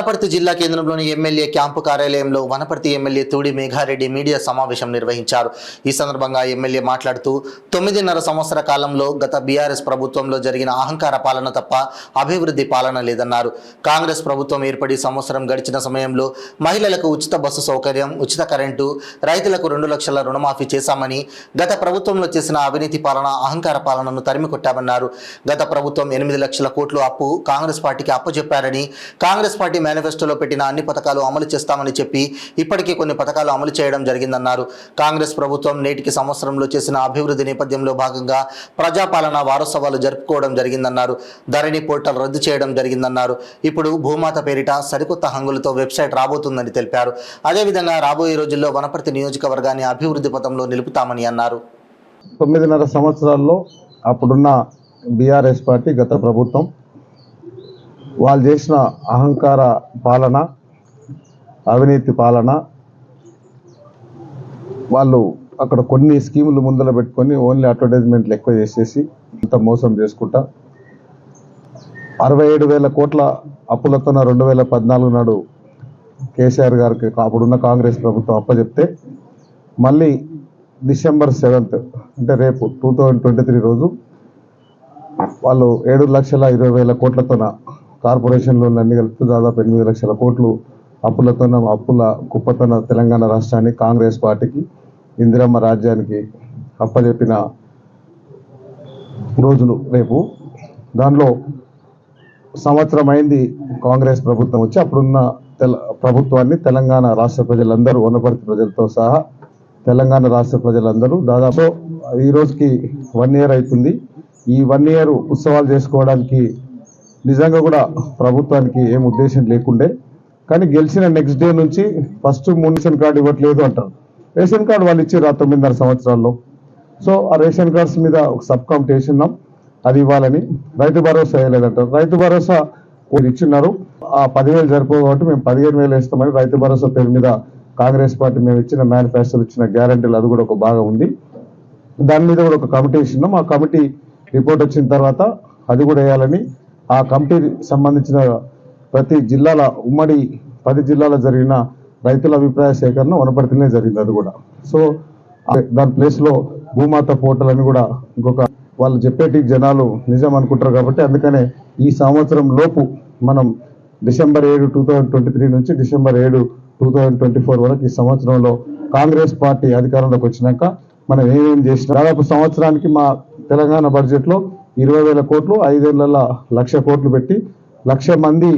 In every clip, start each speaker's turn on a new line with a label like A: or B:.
A: వనపర్తి జిల్లా కేంద్రంలోని MLA camp కార్యాలయంలో వనపర్తి ఎమ్మెల్యే తూడి మేఘారెడ్డి మీడియా సమావేశం నిర్వహించారు. ఈ సందర్భంగా ఎమ్మెల్యే మాట్లాడుతూ 9.5 సంవత్సర కాలంలో గత బీఆర్ఎస్ ప్రభుత్వంలో జరిగిన అహంకార పాలన తప్ప అభివృద్ధి పాలన లేదన్నారు. కాంగ్రెస్ ప్రభుత్వం ఏర్పడి సంవత్సరం గడిచిన సమయంలో మహిళలకు ఉచిత బస్సు సౌకర్యం, ఉచిత కరెంటు, రైతులకు 2 లక్షల రుణమాఫీ చేశామని, గత ప్రభుత్వంలో చేసిన అవినీతి పాలన, అహంకార పాలనను తరిమికొట్టామన్నారు. గత ప్రభుత్వం 8 లక్షల కోట్లు అప్పు కాంగ్రెస్ పార్టీకి అప్పచెప్పారని, కాంగ్రెస్ పార్టీ మేనిఫెస్టోలో పెట్టిన అన్ని పథకాలు అమలు చేస్తామని చెప్పి ఇప్పటికీ కొన్ని పథకాలు అమలు చేయడం జరిగిందన్నారు. కాంగ్రెస్ ప్రభుత్వం నేటికి సంవత్సరంలో చేసిన అభివృద్ధి నేపథ్యంలో భాగంగా ప్రజాపాలన వారోత్సవాలు జరుపుకోవడం జరిగిందన్నారు. ధరణి పోర్టల్ రద్దు చేయడం జరిగిందన్నారు. ఇప్పుడు భూమాత పేరిట సరికొత్త హంగులతో వెబ్సైట్ రాబోతుందని తెలిపారు. అదేవిధంగా రాబోయే రోజుల్లో వనపర్తి నియోజకవర్గాన్ని అభివృద్ధి పథంలో నిలుపుతామని అన్నారు.
B: 9.5 సంవత్సరాల్లో అప్పుడున్న బీఆర్ఎస్ పార్టీ గత ప్రభుత్వం వాళ్ళు చేసిన అహంకార పాలన, అవినీతి పాలన, వాళ్ళు అక్కడ కొన్ని స్కీములు ముందర పెట్టుకొని ఓన్లీ అడ్వర్టైజ్మెంట్లు ఎక్కువ చేసేసి అంత మోసం చేసుకుంటా 67,000 కోట్ల అప్పులతో 2014 నాడు కేసీఆర్ గారికి అప్పుడున్న కాంగ్రెస్ ప్రభుత్వం అప్పచెప్తే మళ్ళీ డిసెంబర్ 7th అంటే రేపు 2023 రోజు వాళ్ళు 7,20,000 కోట్లతో కార్పొరేషన్ లోన్లు అన్ని కలిపి దాదాపు 8 లక్షల కోట్లు అప్పుల కుప్పతోన తెలంగాణ రాష్ట్రాన్ని కాంగ్రెస్ పార్టీకి, ఇందిరమ్మ రాజ్యానికి అప్పచెప్పిన రోజులు రేపు. దానిలో సంవత్సరం అయింది కాంగ్రెస్ ప్రభుత్వం వచ్చి. అప్పుడున్న ప్రభుత్వాన్ని తెలంగాణ రాష్ట్ర ప్రజలందరూ, వనపర్తి ప్రజలతో సహా తెలంగాణ రాష్ట్ర ప్రజలందరూ దాదాపు ఈ రోజుకి 1 year అవుతుంది. ఈ 1 year ఉత్సవాలు చేసుకోవడానికి నిజంగా కూడా ప్రభుత్వానికి ఏం ఉద్దేశం లేకుండే, కానీ గెలిచిన నెక్స్ట్ డే నుంచి ఫస్ట్ రేషన్ కార్డు ఇవ్వట్లేదు అంటారు. రేషన్ కార్డు వాళ్ళు ఇచ్చారు 9.5 సంవత్సరాల్లో. సో ఆ రేషన్ కార్డ్స్ మీద ఒక సబ్ కమిటీ వేసినాం, అది ఇవ్వాలని. రైతు భరోసా వేయలేదంటారు. రైతు భరోసా ఇచ్చిన్నారు, ఆ 10,000 సరిపోదు కాబట్టి మేము 15,000 వేస్తామని రైతు భరోసా పేరు మీద కాంగ్రెస్ పార్టీ మేము ఇచ్చిన మేనిఫెస్టోలు ఇచ్చిన గ్యారంటీలు అది కూడా ఒక భాగం ఉంది. దాని మీద కూడా ఒక కమిటీ ఇచ్చినాం. ఆ కమిటీ రిపోర్ట్ వచ్చిన తర్వాత అది కూడా వేయాలని ఆ కమిటీకి సంబంధించిన ప్రతి జిల్లాల ఉమ్మడి 10 జిల్లాలో జరిగిన రైతుల అభిప్రాయ సేకరణ వనపర్తినే జరిగింది. అది కూడా సో దాని ప్లేస్లో భూమాత పోర్టల్ అని కూడా ఇంకొక వాళ్ళు చెప్పేటి జనాలు నిజం అనుకుంటారు కాబట్టి అందుకనే ఈ సంవత్సరం లోపు మనం డిసెంబర్ 7, 2023 నుంచి డిసెంబర్ 7, 2024 వరకు ఈ సంవత్సరంలో కాంగ్రెస్ పార్టీ అధికారంలోకి వచ్చినాక మనం ఏమేం చేసినా దాదాపు సంవత్సరానికి మా తెలంగాణ బడ్జెట్లో 20,000 కోట్లు, 5 ఏళ్లలో 1,00,000 కోట్లు పెట్టి 1,00,000 మంది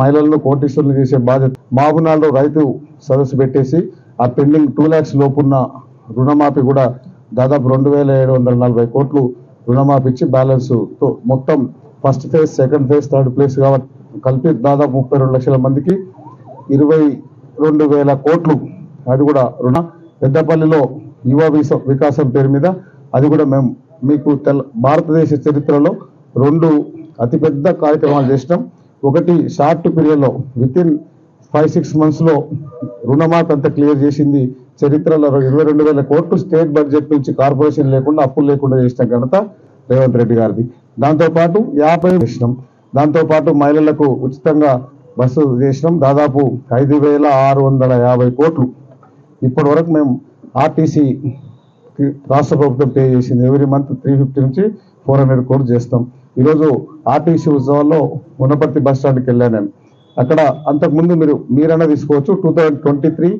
B: మహిళలను కోటీశ్వరులు చేసే బాధ్యత. మాబునాల్లో రైతు సదస్సు పెట్టేసి ఆ పెండింగ్ 2 lakhs లోపున్న రుణమాఫీ కూడా దాదాపు 2,740 కోట్లు రుణమాఫీ ఇచ్చి బ్యాలెన్స్తో మొత్తం first phase, second phase, third phase కాబట్టి కలిపి దాదాపు 32 లక్షల మందికి 22,000 కోట్లు అది కూడా పెద్దపల్లిలో యువ వికాసం పేరు మీద అది కూడా మేము మీకు భారతదేశ చరిత్రలో 2 అతిపెద్ద కార్యక్రమాలు చేసినాం. ఒకటి షార్ట్ పీరియడ్లో వితిన్ 5-6 monthsలో రుణమాఫీ అంతా క్లియర్ చేసింది చరిత్రలో. 22,000 కోట్లు స్టేట్ బడ్జెట్ నుంచి కార్పొరేషన్ లేకుండా అప్పులు లేకుండా చేసిన ఘనత రేవంత్ రెడ్డి గారిది. దాంతోపాటు 50 చేసినాం. దాంతోపాటు మహిళలకు ఉచితంగా బస్సు చేసినాం. దాదాపు 5,650 కోట్లు ఇప్పటి వరకు మేము ఆర్టీసీ రాష్ట్ర ప్రభుత్వం పే చేసింది. ఎవ్రీ మంత్ 350 నుంచి 400 కోట్లు చేస్తాం. ఈరోజు ఆర్టీసీ ఉత్సవాల్లో వనపర్తి బస్ స్టాండ్కి వెళ్ళాను నేను. అక్కడ అంతకుముందు మీరన్నా తీసుకోవచ్చు. 2023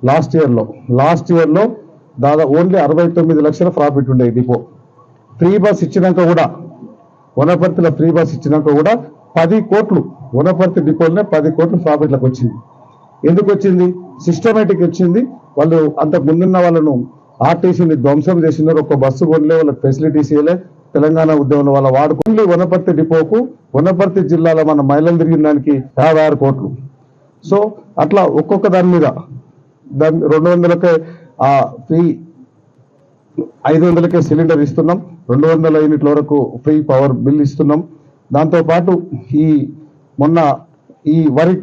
B: లాస్ట్ ఇయర్లో దాదాపు ఓన్లీ 69 లక్షల ప్రాఫిట్ ఉండే డిపో. ఫ్రీ బస్ ఇచ్చినాక కూడా వనపర్తిలో ఫ్రీ బస్ ఇచ్చినాక కూడా 10 కోట్లు వనపర్తి డిపోలోనే 10 కోట్లు ప్రాఫిట్లకు వచ్చింది. ఎందుకు వచ్చింది? సిస్టమేటిక్ వచ్చింది. వాళ్ళు అంతకు ముందున్న వాళ్ళను ఆర్టీసీని ధ్వంసం చేసినారు. ఒక బస్సు కొనలే, వాళ్ళకి ఫెసిలిటీస్ ఇవ్వలే. తెలంగాణ ఉద్యమంలో వాళ్ళ వాడుకుంటే వనపర్తి డిపోకు వనపర్తి జిల్లాలో మన మహిళలు తిరిగిన దానికి 56 కోట్లు. సో అట్లా ఒక్కొక్క దాని మీద 200కే ఫ్రీ, 500కే సిలిండర్ ఇస్తున్నాం, 200 యూనిట్ల వరకు ఫ్రీ పవర్ బిల్ ఇస్తున్నాం. దాంతోపాటు ఈ మొన్న ఈ వరి